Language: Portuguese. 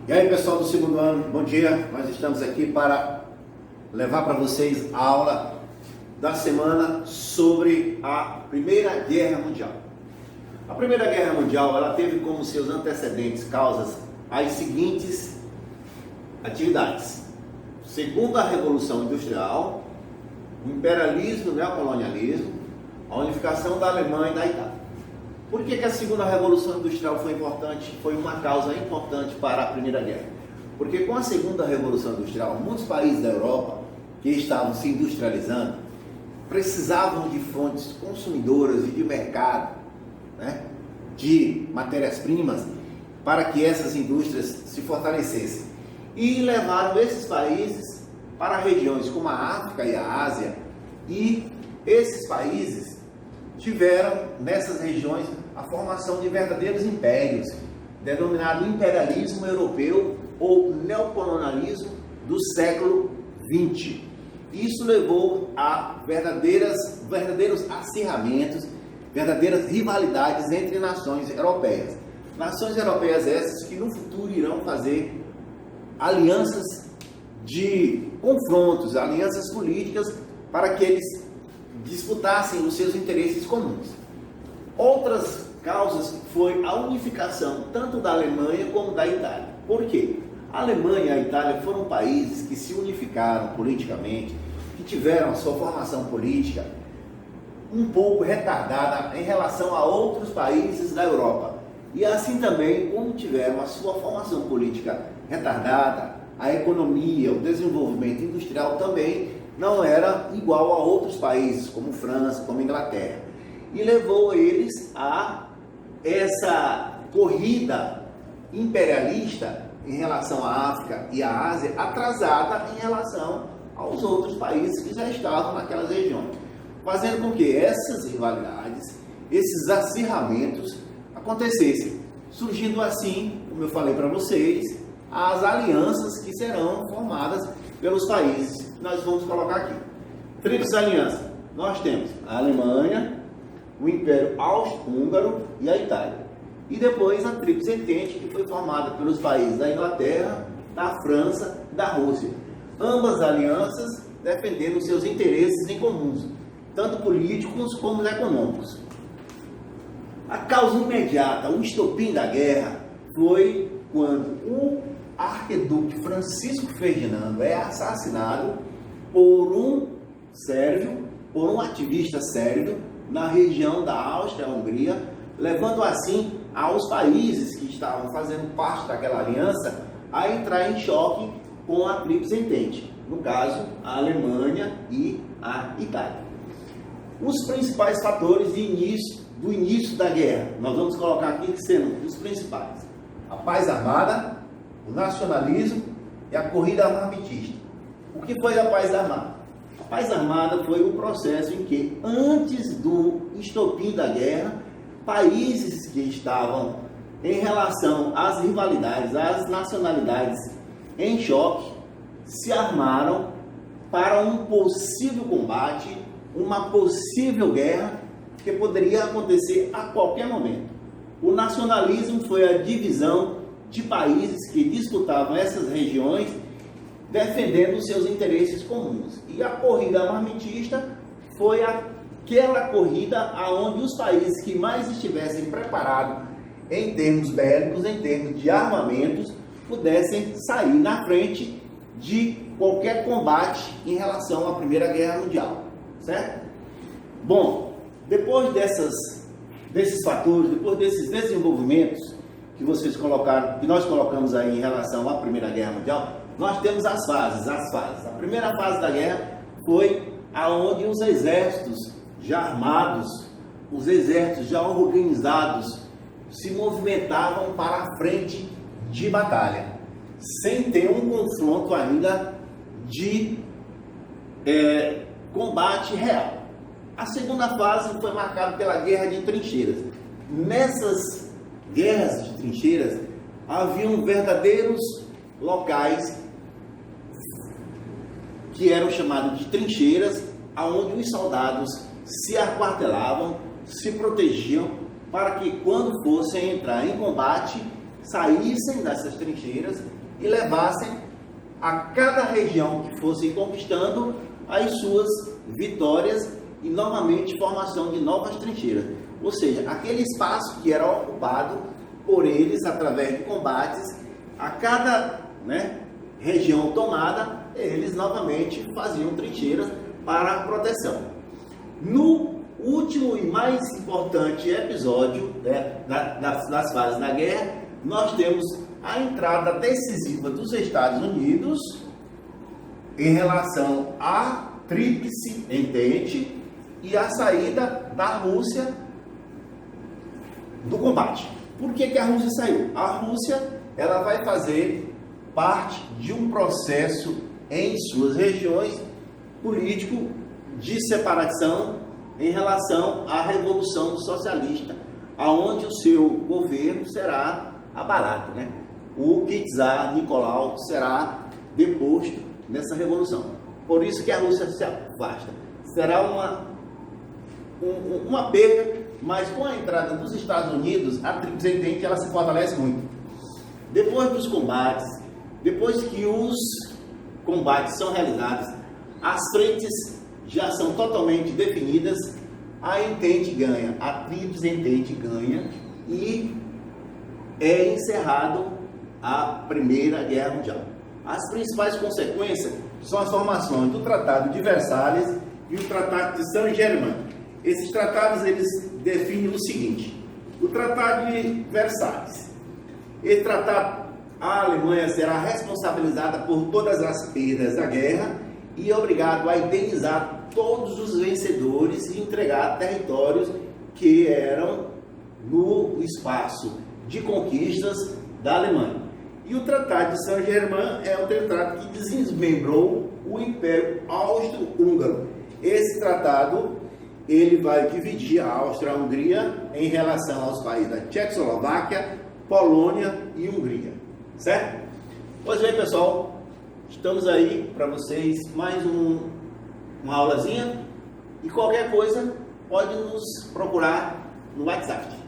E aí, pessoal do segundo ano, bom dia. Nós estamos aqui para levar para vocês a aula da semana sobre a Primeira Guerra Mundial. A Primeira Guerra Mundial, ela teve como seus antecedentes, causas, as seguintes atividades. Segunda Revolução Industrial, o imperialismo, o neocolonialismo, a unificação da Alemanha e da Itália. Por que a Segunda Revolução Industrial foi importante? Foi uma causa importante para a Primeira Guerra. Porque com a Segunda Revolução Industrial, muitos países da Europa que estavam se industrializando precisavam de fontes consumidoras e de mercado, de matérias-primas, para que essas indústrias se fortalecessem. E levaram esses países para regiões como a África e a Ásia, e esses países tiveram nessas regiões a formação de verdadeiros impérios, denominado imperialismo europeu ou neocolonialismo do século XX. Isso levou a verdadeiros acirramentos, verdadeiras rivalidades entre nações europeias. Nações europeias essas que no futuro irão fazer alianças de confrontos, alianças políticas para que eles disputassem os seus interesses comuns. Outras causas foi a unificação tanto da Alemanha como da Itália. Por quê? A Alemanha e a Itália foram países que se unificaram politicamente, que tiveram a sua formação política um pouco retardada em relação a outros países da Europa. E assim também, como tiveram a sua formação política retardada, a economia, o desenvolvimento industrial também não era igual a outros países, como França, como Inglaterra. E levou eles a essa corrida imperialista em relação à África e à Ásia, atrasada em relação aos outros países que já estavam naquelas regiões, fazendo com que essas rivalidades, esses acirramentos acontecessem, surgindo assim, como eu falei para vocês, as alianças que serão formadas pelos países que nós vamos colocar aqui. Tríplice aliança. Nós temos a Alemanha, o Império Austro-Húngaro e a Itália. E depois a Tríplice Entente, que foi formada pelos países da Inglaterra, da França e da Rússia. Ambas alianças defendendo seus interesses em comuns, tanto políticos como econômicos. A causa imediata, o estopim da guerra, foi quando o arquiduque Francisco Ferdinando é assassinado por um sérvio, por um ativista sérvio, na região da Áustria-Hungria, levando assim aos países que estavam fazendo parte daquela aliança a entrar em choque com a Tríplice Entente, no caso, a Alemanha e a Itália. Os principais fatores do início da guerra, nós vamos colocar aqui que sendo os principais: a paz armada, o nacionalismo e a corrida armamentista. O que foi a paz armada? A paz armada foi um processo em que, antes do estopim da guerra, países que estavam em relação às rivalidades, às nacionalidades em choque, se armaram para um possível combate, uma possível guerra que poderia acontecer a qualquer momento. O nacionalismo foi a divisão de países que disputavam essas regiões defendendo seus interesses comuns. E a corrida armamentista foi aquela corrida onde os países que mais estivessem preparados em termos bélicos, em termos de armamentos, pudessem sair na frente de qualquer combate em relação à Primeira Guerra Mundial, certo? Bom, depois desses fatores, depois desses desenvolvimentos que vocês colocaram, que nós colocamos aí em relação à Primeira Guerra Mundial, nós temos as fases. A primeira fase da guerra foi aonde os exércitos já armados, os exércitos já organizados, se movimentavam para a frente de batalha, sem ter um confronto ainda de combate real. A segunda fase foi marcada pela guerra de trincheiras. Nessas guerras de trincheiras, haviam verdadeiros locais que eram chamados de trincheiras, onde os soldados se aquartelavam, se protegiam, para que quando fossem entrar em combate, saíssem dessas trincheiras e levassem a cada região que fossem conquistando as suas vitórias e novamente formação de novas trincheiras. Ou seja, aquele espaço que era ocupado por eles através de combates, a cada região tomada, eles novamente faziam trincheiras para a proteção. No último e mais importante episódio das fases da guerra, nós temos a entrada decisiva dos Estados Unidos em relação à Tríplice Entente e a saída da Rússia do combate. Por que a Rússia saiu? A Rússia ela vai fazer parte de um processo em suas regiões político de separação em relação à Revolução Socialista, aonde o seu governo será abalado, O czar Nicolau será deposto nessa revolução. Por isso que a Rússia se afasta. Será uma perda, mas com a entrada dos Estados Unidos, a Tríplice Entente ela se fortalece muito. Depois dos combates, depois que os combates são realizados, as frentes já são totalmente definidas, a Entente ganha, a Tríplice Entente ganha e é encerrado a Primeira Guerra Mundial. As principais consequências são as formações do Tratado de Versalhes e o Tratado de Saint-Germain. Esses tratados eles definem o seguinte: o Tratado de Versalhes, esse tratado, a Alemanha será responsabilizada por todas as perdas da guerra e é obrigado a indenizar todos os vencedores e entregar territórios que eram no espaço de conquistas da Alemanha. E o Tratado de Saint-Germain é o tratado que desmembrou o Império Austro-Húngaro. Esse tratado ele vai dividir a Áustria-Hungria em relação aos países da Tchecoslováquia, Polônia e Hungria, certo? Pois bem, pessoal, estamos aí para vocês mais uma aulazinha e qualquer coisa pode nos procurar no WhatsApp.